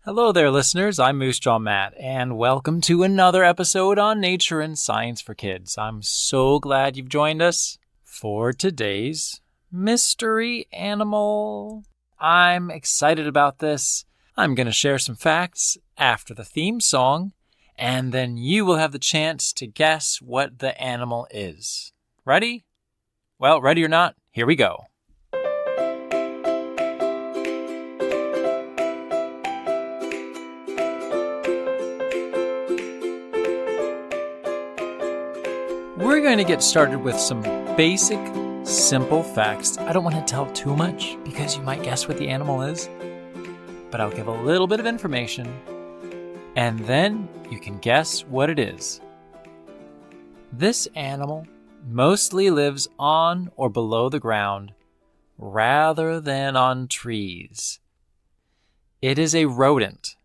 Hello there, listeners. I'm Moosejaw Matt, and welcome to another episode on Nature and Science for Kids. I'm so glad you've joined us for today's mystery animal. I'm excited about this. I'm going to share some facts after the theme song, and then you will have the chance to guess what the animal is. Ready? Well, ready or not, here we go. We're going to get started with some basic, simple facts. I don't want to tell too much because you might guess what the animal is, but I'll give a little bit of information, and then you can guess what it is. This animal mostly lives on or below the ground rather than on trees. It is a rodent,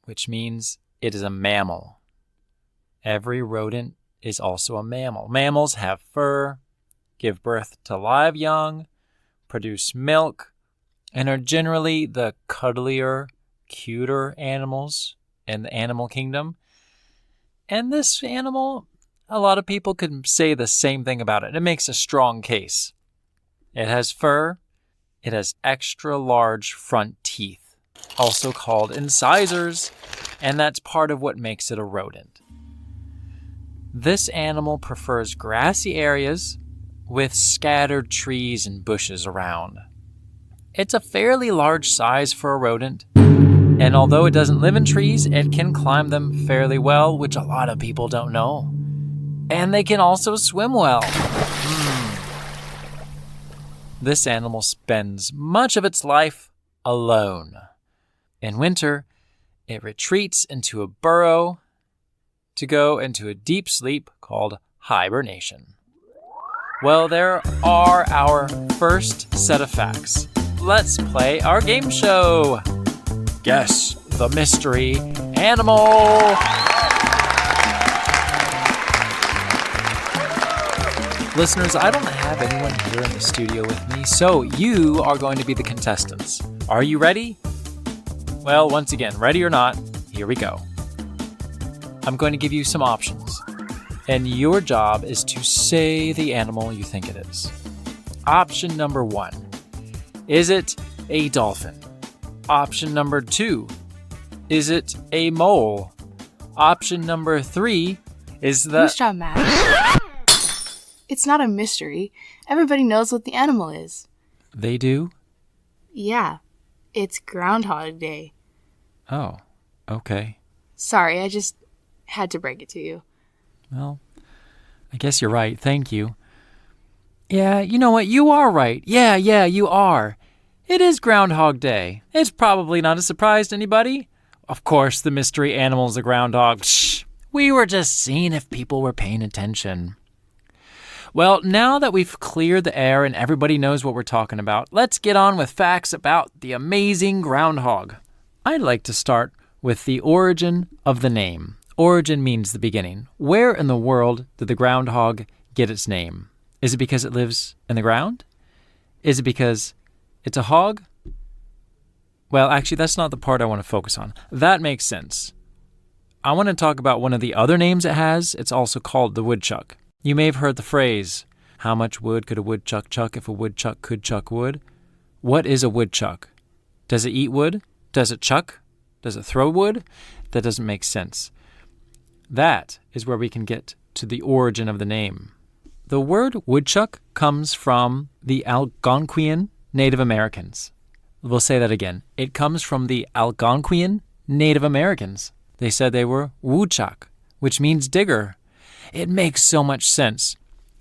which means it is a mammal. Every rodent is also a mammal. Mammals have fur, give birth to live young, produce milk, and are generally the cuddlier, cuter animals in the animal kingdom. And this animal, a lot of people could say the same thing about it. It makes a strong case. It has fur. It has extra large front teeth, also called incisors, and that's part of what makes it a rodent. This animal prefers grassy areas with scattered trees and bushes around. It's a fairly large size for a rodent, and although it doesn't live in trees, it can climb them fairly well, which a lot of people don't know. And they can also swim well. This animal spends much of its life alone. In winter, it retreats into a burrow to go into a deep sleep called hibernation. Well, there are our first set of facts. Let's play our game show. Guess the mystery animal. Listeners, I don't have anyone here in the studio with me, so you are going to be the contestants. Are you ready? Well, once again, ready or not, here we go. I'm going to give you some options, and your job is to say the animal you think it is. Option number 1. Is it a dolphin? Option number 2. Is it a mole? Option number 3 is the... Moosejaw Matt. It's not a mystery. Everybody knows what the animal is. They do? Yeah. It's Groundhog Day. Oh, okay. Sorry, I just had to break it to you. Well, I guess you're right. Thank you. Yeah, you know what? You are right. Yeah, you are. It is Groundhog Day. It's probably not a surprise to anybody. Of course, the mystery animal is a groundhog. Shh. We were just seeing if people were paying attention. Well, now that we've cleared the air and everybody knows what we're talking about, let's get on with facts about the amazing groundhog. I'd like to start with the origin of the name. Origin means the beginning. Where in the world did the groundhog get its name? Is it because it lives in the ground? Is it because it's a hog? Well, actually, that's not the part I want to focus on. That makes sense. I want to talk about one of the other names it has. It's also called the woodchuck. You may have heard the phrase, how much wood could a woodchuck chuck if a woodchuck could chuck wood? What is a woodchuck? Does it eat wood? Does it chuck? Does it throw wood? That doesn't make sense. That is where we can get to the origin of the name. The word woodchuck comes from the Algonquian Native Americans. We'll say that again. It comes from the Algonquian Native Americans. They said they were woodchuck, which means digger. It makes so much sense.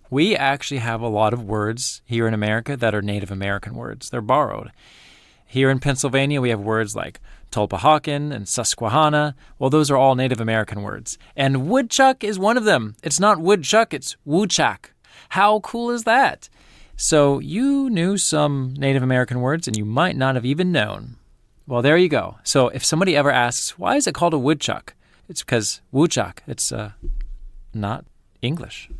We actually have a lot of words here in America that are Native American words. They're borrowed. Here in Pennsylvania, we have words like Tulpahawken and Susquehanna. Well, those are all Native American words. And woodchuck is one of them. It's not woodchuck, it's woodchuck. How cool is that? So you knew some Native American words and you might not have even known. Well, there you go. So if somebody ever asks, why is it called a woodchuck? It's because woodchuck, it's not English.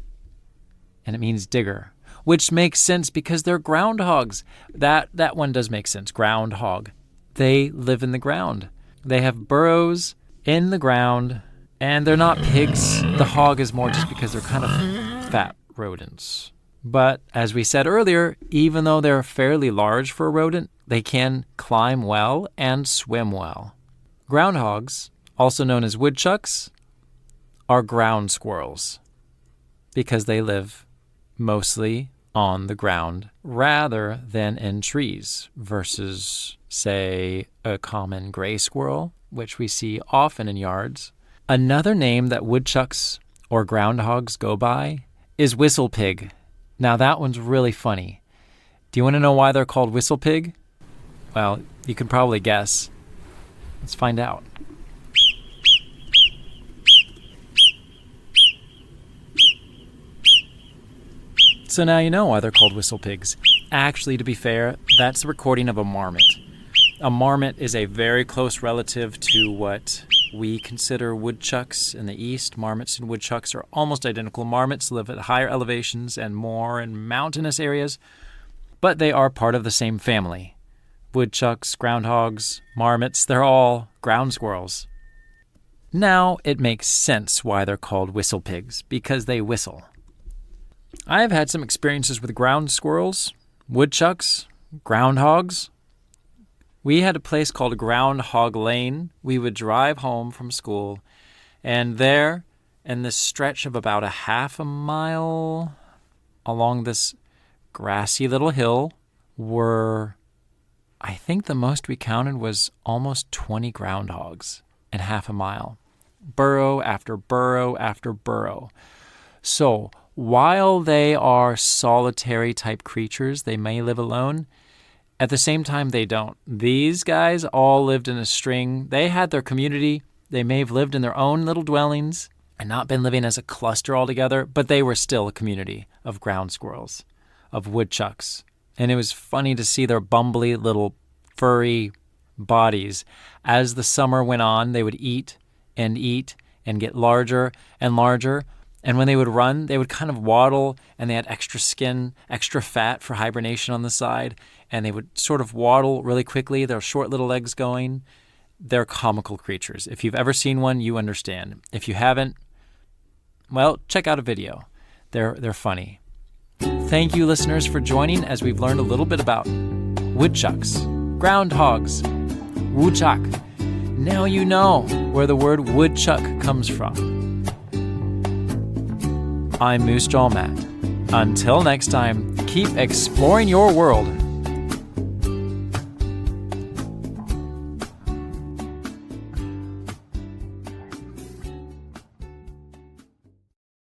And it means digger, which makes sense because they're groundhogs. That one does make sense. Groundhog. They live in the ground. They have burrows in the ground, and they're not pigs. The hog is more just because they're kind of fat rodents. But as we said earlier, even though they're fairly large for a rodent, they can climb well and swim well. Groundhogs, also known as woodchucks, are ground squirrels because they live mostly on the ground rather than in trees versus, say, a common gray squirrel, which we see often in yards. Another name that woodchucks or groundhogs go by is whistlepig. Now that one's really funny. Do you want to know why they're called whistlepig? Well, you can probably guess. Let's find out. So now you know why they're called whistlepigs. Actually, to be fair, that's a recording of a marmot. A marmot is a very close relative to what we consider woodchucks in the East. Marmots and woodchucks are almost identical. Marmots live at higher elevations and more in mountainous areas, but they are part of the same family. Woodchucks, groundhogs, marmots, they're all ground squirrels. Now it makes sense why they're called whistlepigs, because they whistle. I've had some experiences with ground squirrels, woodchucks, groundhogs. We had a place called Groundhog Lane. We would drive home from school, and there, in this stretch of about a half a mile along this grassy little hill, were, I think the most we counted was almost 20 groundhogs in half a mile. Burrow after burrow after burrow. So, while they are solitary type creatures, they may live alone. At the same time, they don't. These guys all lived in a string. They had their community. They may have lived in their own little dwellings and not been living as a cluster altogether, but they were still a community of ground squirrels, of woodchucks. And it was funny to see their bumbly little furry bodies. As the summer went on, they would eat and get larger and larger. And when they would run, they would kind of waddle, and they had extra skin, extra fat for hibernation on the side, and they would sort of waddle really quickly, their short little legs going. They're comical creatures. If you've ever seen one, you understand. If you haven't, well, check out a video. They're funny. Thank you, listeners, for joining as we've learned a little bit about woodchucks, groundhogs, woodchuck. Now you know where the word woodchuck comes from. I'm Moosejaw Matt. Until next time, keep exploring your world